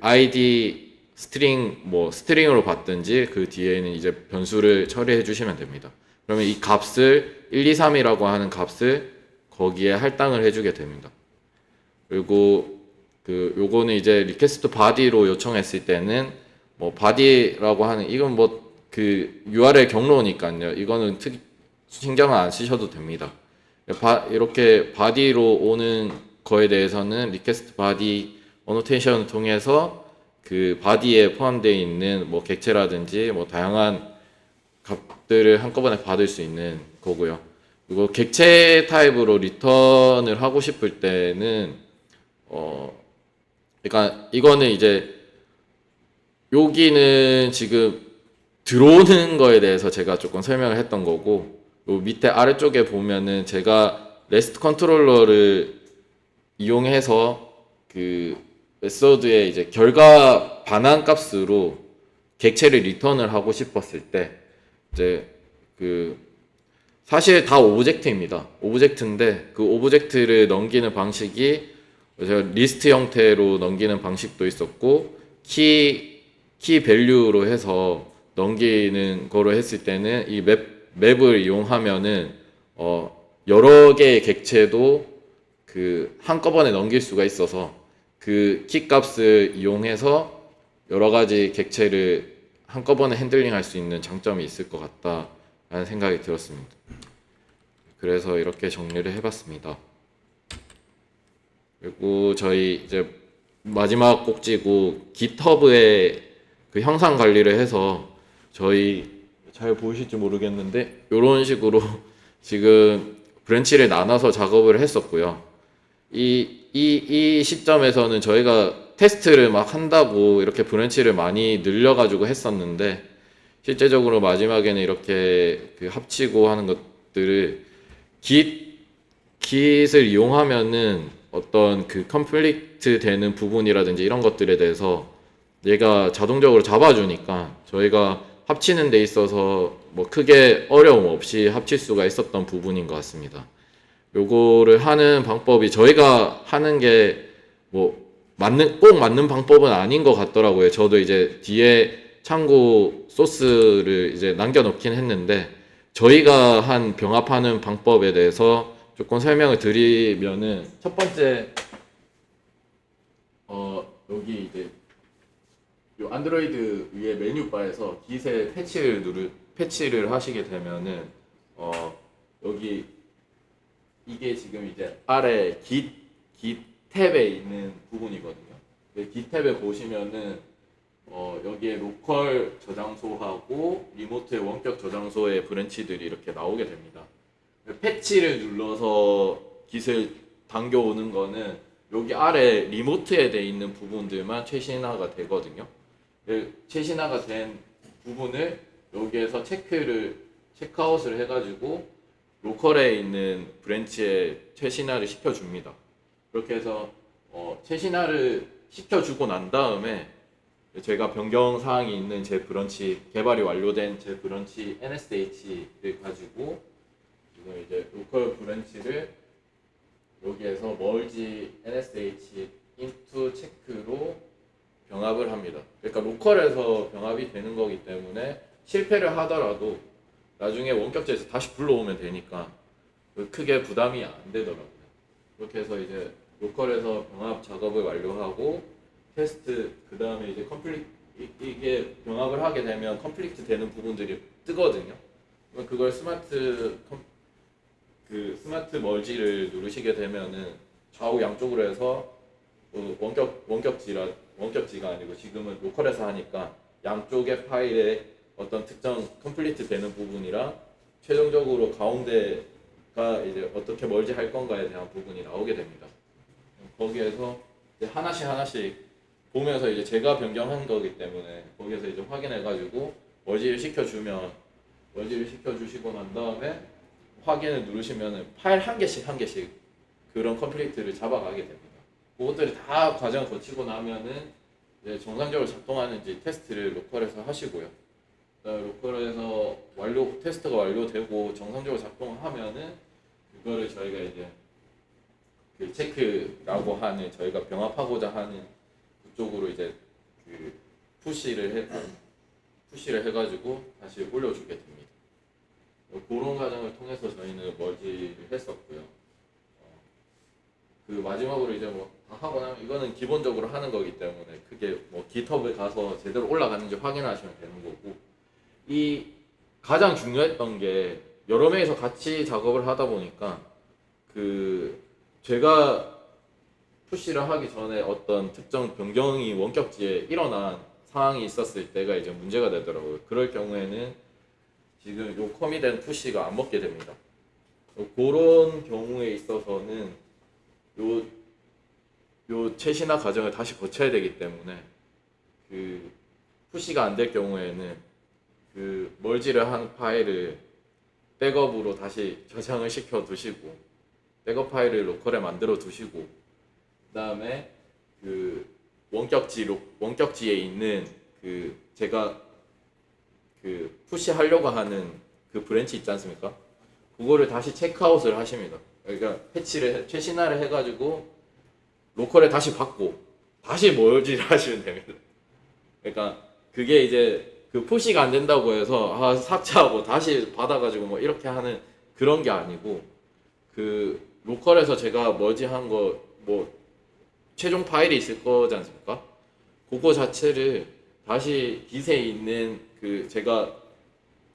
id 스트링으로 받든지 그 뒤에는 이제 변수를 처리해 주시면 됩니다. 그러면 이 값을 1, 2, 3이라고 하는 값을 거기에 할당을 해주게 됩니다. 그리고 요거는 이제 리퀘스트 바디로 요청했을 때는 뭐 바디라고 하는 이건 URL 경로니까요. 이거는 신경을 안 쓰셔도 됩니다. 이렇게 바디로 오는 거에 대해서는 리퀘스트 바디 어노테이션을 통해서 바디에 포함되어 있는 뭐 객체라든지 뭐 다양한 값들을 한꺼번에 받을 수 있는 거고요. 그리고 객체 타입으로 리턴을 하고 싶을 때는 그러니까 이거는 이제 여기는 지금 들어오는 거에 대해서 제가 조금 설명을 했던 거고, 요 밑에 아래쪽에 보면은 제가 레스트 컨트롤러를 이용해서 그 메소드의 이제 결과 반환 값으로 객체를 리턴을 하고 싶었을 때 이제 그 사실 다 오브젝트입니다. 오브젝트인데 그 오브젝트를 넘기는 방식이 제가 리스트 형태로 넘기는 방식도 있었고 키 밸류로 해서 넘기는 거로 했을 때는 이 맵을 이용하면은 여러 개의 객체도 그 한꺼번에 넘길 수가 있어서 그 키 값을 이용해서 여러 가지 객체를 한꺼번에 핸들링 할 수 있는 장점이 있을 것 같다라는 생각이 들었습니다. 그래서 이렇게 정리를 해봤습니다. 그리고 저희 이제 마지막 꼭지고 GitHub에 그 형상 관리를 해서 저희 잘 보이실지 모르겠는데 이런 식으로 지금 브랜치를 나눠서 작업을 했었고요. 이 시점에서는 저희가 테스트를 막 한다고 이렇게 브랜치를 많이 늘려가지고 했었는데 실제적으로 마지막에는 이렇게 그 합치고 하는 것들을 Git을 이용하면은 어떤 그 컴플리트 되는 부분이라든지 이런 것들에 대해서 얘가 자동적으로 잡아주니까 저희가 합치는 데 있어서 뭐 크게 어려움 없이 합칠 수가 있었던 부분인 것 같습니다. 요거를 하는 방법이 저희가 하는 게 뭐 꼭 맞는 방법은 아닌 것 같더라고요. 저도 이제 뒤에 참고 소스를 이제 남겨놓긴 했는데 저희가 한 병합하는 방법에 대해서 조금 설명을 드리면은 첫 번째 여기 이제 요 안드로이드 위에 메뉴바에서 Git의 패치를 하시게 되면은 여기 이게 지금 이제 아래 Git 탭에 있는 부분이거든요. Git 탭에 보시면은 여기에 로컬 저장소하고 리모트의 원격 저장소의 브랜치들이 이렇게 나오게 됩니다. 패치를 눌러서 Git을 당겨오는 거는 여기 아래 리모트에 돼 있는 부분들만 최신화가 되거든요. 최신화가 된 부분을 여기에서 체크아웃을 해가지고 로컬에 있는 브랜치에 최신화를 시켜줍니다. 그렇게 해서 최신화를 시켜주고 난 다음에 제가 변경 사항이 있는 제 브런치 개발이 완료된 제 브런치 NSH를 가지고 지금 이제 로컬 브런치를 여기에서 멀지 NSH into 체크로 병합을 합니다. 그러니까 로컬에서 병합이 되는 거기 때문에 실패를 하더라도 나중에 원격지에서 다시 불러오면 되니까 크게 부담이 안 되더라고요. 그렇게 해서 이제 로컬에서 병합 작업을 완료하고 테스트 그 다음에 이제 이게 병합을 하게 되면 컴플리트 되는 부분들이 뜨거든요. 그걸 스마트 멀지를 누르시게 되면은 좌우 양쪽으로 해서 원격지가 아니고 지금은 로컬에서 하니까 양쪽의 파일에 어떤 특정 컴플리트 되는 부분이랑 최종적으로 가운데가 이제 어떻게 멀지 할 건가에 대한 부분이 나오게 됩니다. 거기에서 이제 하나씩 보면서 이제 제가 변경한 거기 때문에 거기에서 이제 확인해가지고 멀지를 시켜주시고 난 다음에 확인을 누르시면은 파일 한 개씩 그런 컴플리트를 잡아가게 됩니다. 그것들이 다 과정을 거치고 나면은 이제 정상적으로 작동하는지 테스트를 로컬에서 하시고요. 로컬에서 테스트가 완료되고 정상적으로 작동하면은 그거를 저희가 이제 그 체크라고 하는 저희가 병합하고자 하는 그쪽으로 이제 그 푸시를 해가지고 다시 올려주게 됩니다. 그런 과정을 통해서 저희는 멀지를 했었고요. 그 마지막으로 이제 뭐 다 하고 나면 이거는 기본적으로 하는 거기 때문에 그게 뭐 GitHub에 가서 제대로 올라가는지 확인하시면 되는 거고, 이 가장 중요했던 게 여러 명이서 같이 작업을 하다 보니까 그 제가 푸시를 하기 전에 어떤 특정 변경이 원격지에 일어난 상황이 있었을 때가 이제 문제가 되더라고요. 그럴 경우에는 지금 요 커밋된 푸시가 안 먹게 됩니다. 그런 경우에 있어서는 요 최신화 과정을 다시 거쳐야 되기 때문에 그 푸시가 안 될 경우에는 그 멀지를 한 파일을 백업으로 다시 저장을 시켜 두시고 백업 파일을 로컬에 만들어 두시고 그다음에 그 원격지에 있는 그 제가 그 푸시 하려고 하는 그 브랜치 있지 않습니까? 그거를 다시 체크아웃을 하십니다. 그러니까 패치를 최신화를 해가지고 로컬에 다시 받고 다시 멀지를 하시면 됩니다. 그러니까 그게 이제 그 푸시가 안 된다고 해서 삭제하고 다시 받아가지고 뭐 이렇게 하는 그런 게 아니고 그 로컬에서 제가 머지한 거 뭐 최종 파일이 있을 거지 않습니까? 그거 자체를 다시 깃에 있는 그 제가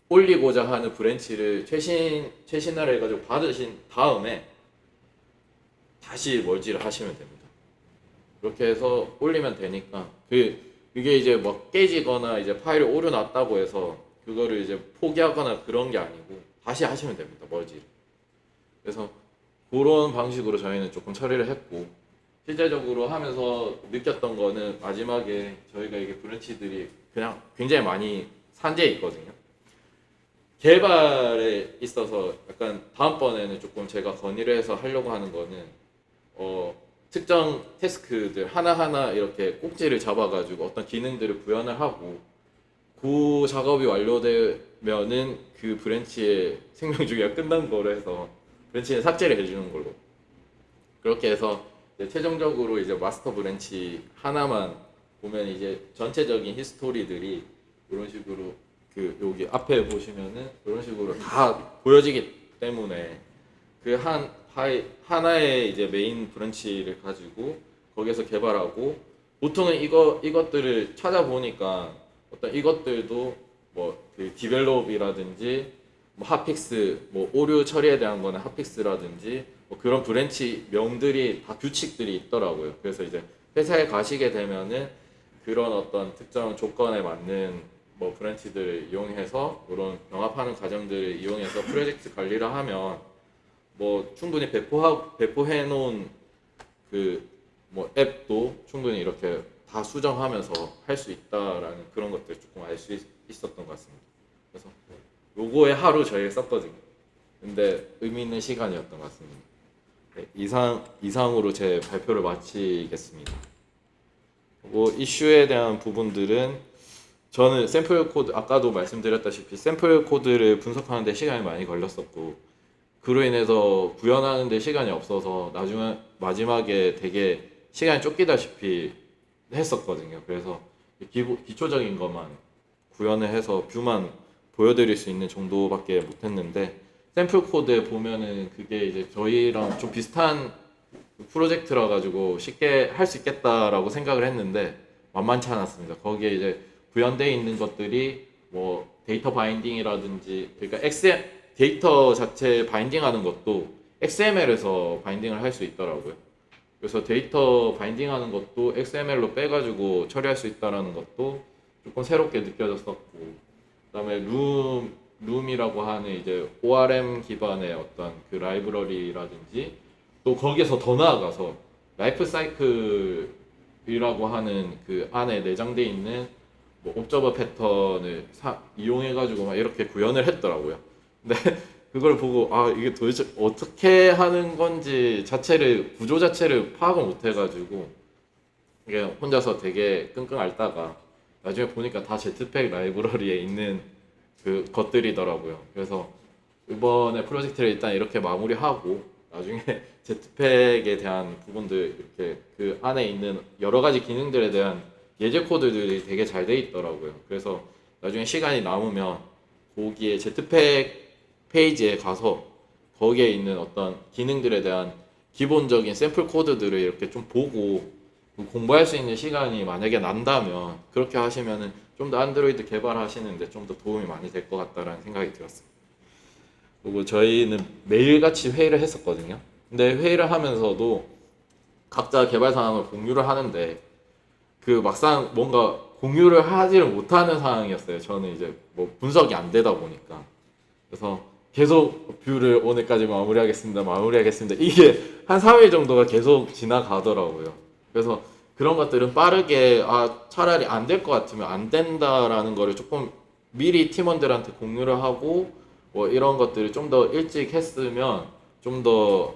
올리고자 하는 브랜치를 최신화를 해가지고 받으신 다음에 다시 멀지를 하시면 됩니다. 그렇게 해서 올리면 되니까 그게 이제 뭐 깨지거나 이제 파일이 오류 났다고 해서 그거를 이제 포기하거나 그런 게 아니고 다시 하시면 됩니다. 멀지를. 그래서 그런 방식으로 저희는 조금 처리를 했고 실제적으로 하면서 느꼈던 거는 마지막에 저희가 이게 브랜치들이 그냥 굉장히 많이 산재해 있거든요. 개발에 있어서 약간 다음번에는 조금 제가 건의를 해서 하려고 하는 거는 특정 태스크들 하나하나 이렇게 꼭지를 잡아가지고 어떤 기능들을 구현을 하고 그 작업이 완료되면은 그 브랜치의 생명주기가 끝난 거로 해서 브랜치는 삭제를 해주는 걸로 그렇게 해서 이제 최종적으로 이제 마스터 브랜치 하나만 보면 이제 전체적인 히스토리들이 이런 식으로 그 여기 앞에 보시면은 이런 식으로 다 보여지기 때문에 그 한 파일 하나의 이제 메인 브랜치를 가지고 거기에서 개발하고 보통은 이것들을 찾아보니까 어떤 이것들도 뭐 그 디벨롭이라든지 뭐 핫픽스 뭐 오류 처리에 대한 거는 핫픽스라든지 뭐 그런 브랜치 명들이 다 규칙들이 있더라고요. 그래서 이제 회사에 가시게 되면은 그런 어떤 특정 조건에 맞는 뭐 브랜치들을 이용해서 이런 병합하는 과정들을 이용해서 프로젝트 관리를 하면 뭐 충분히 배포해 놓은 그 뭐 앱도 충분히 이렇게 다 수정하면서 할 수 있다라는 그런 것들 조금 알 수 있었던 것 같습니다. 그래서 요거에 하루 저희가 썼거든요. 근데 의미 있는 시간이었던 것 같습니다. 네, 이상으로 제 발표를 마치겠습니다. 뭐 이슈에 대한 부분들은 저는 샘플 코드 아까도 말씀드렸다시피 샘플 코드를 분석하는 데 시간이 많이 걸렸었고 그로 인해서 구현하는 데 시간이 없어서 나중에 마지막에 되게 시간이 쫓기다시피 했었거든요. 그래서 기초적인 것만 구현을 해서 뷰만 보여드릴 수 있는 정도밖에 못했는데 샘플 코드에 보면은 그게 이제 저희랑 좀 비슷한 프로젝트라 가지고 쉽게 할 수 있겠다라고 생각을 했는데 만만치 않았습니다. 거기에 이제 구현되어 있는 것들이 뭐 데이터 바인딩이라든지 그러니까 데이터 자체 바인딩하는 것도 XML에서 바인딩을 할 수 있더라고요. 그래서 데이터 바인딩하는 것도 XML로 빼가지고 처리할 수 있다라는 것도 조금 새롭게 느껴졌었고, 그다음에 룸이라고 하는 이제 ORM 기반의 어떤 그 라이브러리라든지 또 거기에서 더 나아가서 라이프 사이클이라고 하는 그 안에 내장되어 있는 뭐 옵저버 패턴을 이용해가지고 막 이렇게 구현을 했더라고요. 근데 그걸 보고 이게 도대체 어떻게 하는 건지 구조 자체를 파악을 못 해가지고 이게 혼자서 되게 끙끙 앓다가 나중에 보니까 다 제트팩 라이브러리에 있는 그 것들이더라고요. 그래서 이번에 프로젝트를 일단 이렇게 마무리하고 나중에 제트팩에 대한 부분들 이렇게 그 안에 있는 여러 가지 기능들에 대한 예제 코드들이 되게 잘 돼 있더라고요. 그래서 나중에 시간이 남으면 거기에 제트팩 페이지에 가서 거기에 있는 어떤 기능들에 대한 기본적인 샘플 코드들을 이렇게 좀 보고 공부할 수 있는 시간이 만약에 난다면 그렇게 하시면은 좀 더 안드로이드 개발하시는데 좀 더 도움이 많이 될 것 같다라는 생각이 들었습니다. 그리고 저희는 매일같이 회의를 했었거든요. 근데 회의를 하면서도 각자 개발 상황을 공유를 하는데 그 막상 뭔가 공유를 하지를 못하는 상황이었어요. 저는 이제 뭐 분석이 안 되다 보니까. 그래서 계속 뷰를 오늘까지 마무리하겠습니다. 이게 한 3일 정도가 계속 지나가더라고요. 그래서 그런 것들은 빠르게 차라리 안 될 것 같으면 안 된다라는 거를 조금 미리 팀원들한테 공유를 하고 뭐 이런 것들을 좀 더 일찍 했으면 좀 더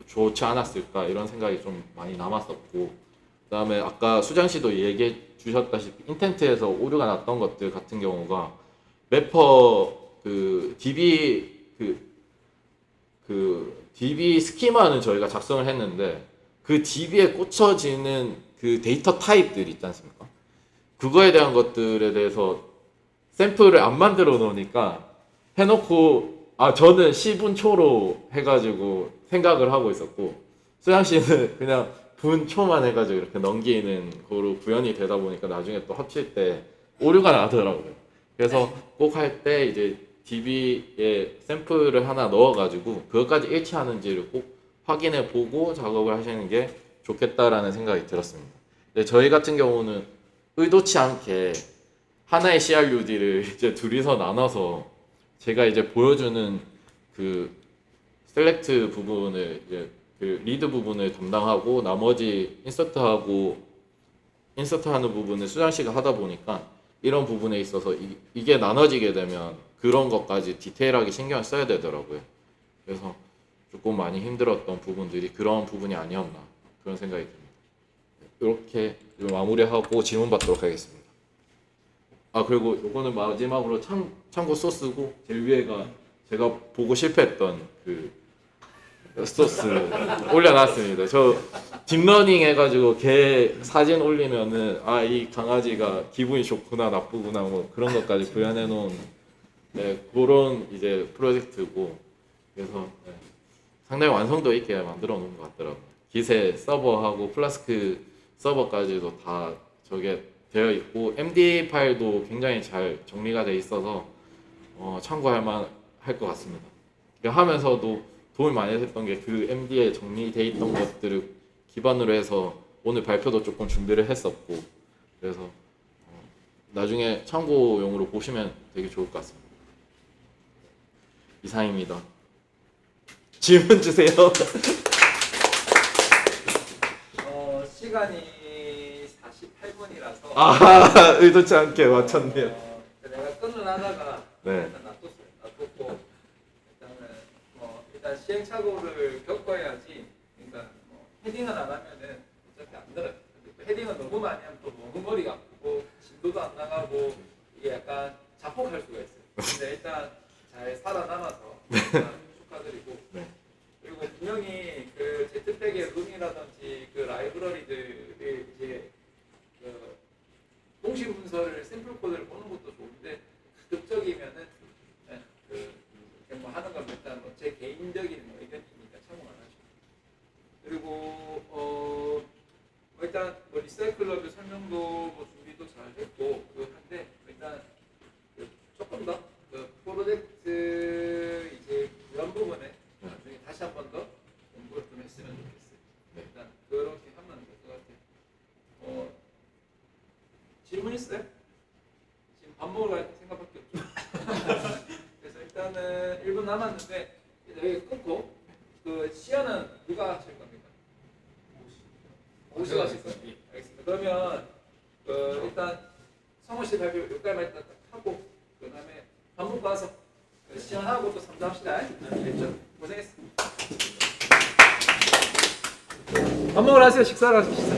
좋지 않았을까 이런 생각이 좀 많이 남았었고, 그다음에 아까 수장 씨도 얘기해 주셨다시피 인텐트에서 오류가 났던 것들 같은 경우가 매퍼 그 DB 스키마는 저희가 작성을 했는데 그 DB에 꽂혀지는 그 데이터 타입들 있지 않습니까? 그거에 대한 것들에 대해서 샘플을 안 만들어 놓으니까 해놓고 저는 10분 초로 해가지고 생각을 하고 있었고 수양 씨는 그냥 분 초만 해가지고 이렇게 넘기는 거로 구현이 되다 보니까 나중에 또 합칠 때 오류가 나더라고요. 그래서 꼭 할 때 이제 DB에 샘플을 하나 넣어가지고 그것까지 일치하는지를 꼭 확인해 보고 작업을 하시는 게 좋겠다라는 생각이 들었습니다. 근데 저희 같은 경우는 의도치 않게 하나의 CRUD를 이제 둘이서 나눠서 제가 이제 보여주는 그 셀렉트 부분을 이제 그 리드 부분을 담당하고 나머지 인서트하는 부분을 수장 씨가 하다 보니까 이런 부분에 있어서 이게 나눠지게 되면 그런 것까지 디테일하게 신경을 써야 되더라고요. 그래서 조금 많이 힘들었던 부분들이 그런 부분이 아니었나 그런 생각이 듭니다. 이렇게 마무리하고 질문 받도록 하겠습니다. 그리고 이거는 마지막으로 참고 소스고 제일 위에가 제가 보고 실패했던 그 소스 올려놨습니다. 저 딥러닝 해가지고 개 사진 올리면은 이 강아지가 기분이 좋구나 나쁘구나 뭐 그런 것까지 구현해 놓은 그런 이제 프로젝트고, 그래서 상당히 완성도 있게 만들어 놓은 것 같더라고요. 기세 서버하고 플라스크 서버까지도 다 저게 되어 있고 MD 파일도 굉장히 잘 정리가 돼 있어서 참고할 만할 것 같습니다. 하면서도 도움이 많이 됐던 게 그 MD에 정리돼 있던 것들을 기반으로 해서 오늘 발표도 조금 준비를 했었고, 그래서 나중에 참고용으로 보시면 되게 좋을 것 같습니다. 이상입니다. 질문 주세요. 시간이 48분이라서 의도치 않게 맞췄네요. 내가 끊으려다가 네. 일단 놔뒀고 일단 시행착오를 겪어야지. 그러니까 헤딩을 안 하면은 어차피 안 들어요. 근데 또 헤딩을 너무 많이 하면 또 너무 머리가 아프고 진도도 안 나가고 이게 약간 자폭할 수가 있어요. 근데 일단 잘 살아남아서 일단 축하드리고. 네. 그리고 분명히 그 제트팩의 룸이라든지 그 라이브러리들이 이제 그 동시 문서를 샘플 코드를 보는 것도 좋은데 가급적이면은 뭐 하는 건 일단 제 개인적인 의견이니까 참고 안 하죠. 그리고 일단 리사이클러브 설명도 준비도 잘 됐고 한데 일단 조금 더 프로젝트 이제 이런 부분에 나중에 다시 한 번 더 공부를 좀 했으면 좋겠어요. 일단 그렇게 하면 될 것 같아요. 질문 있어요? 지금 밥 먹으러 갈 생각밖에 없죠. 그래서 일단은 1분 남았는데 여기 끊고 그 시연은 누가 하실 겁니까? 오씨가 하실 겁니다. 알겠습니다. 그러면 일단 성호 씨 발표 여기까지만 일단 하고 그 다음에 밥 먹고 와서 시연하고 또 상담합시다. 알겠죠? 고생했습니다. 밥 먹으러 하세요. 식사를 하세요.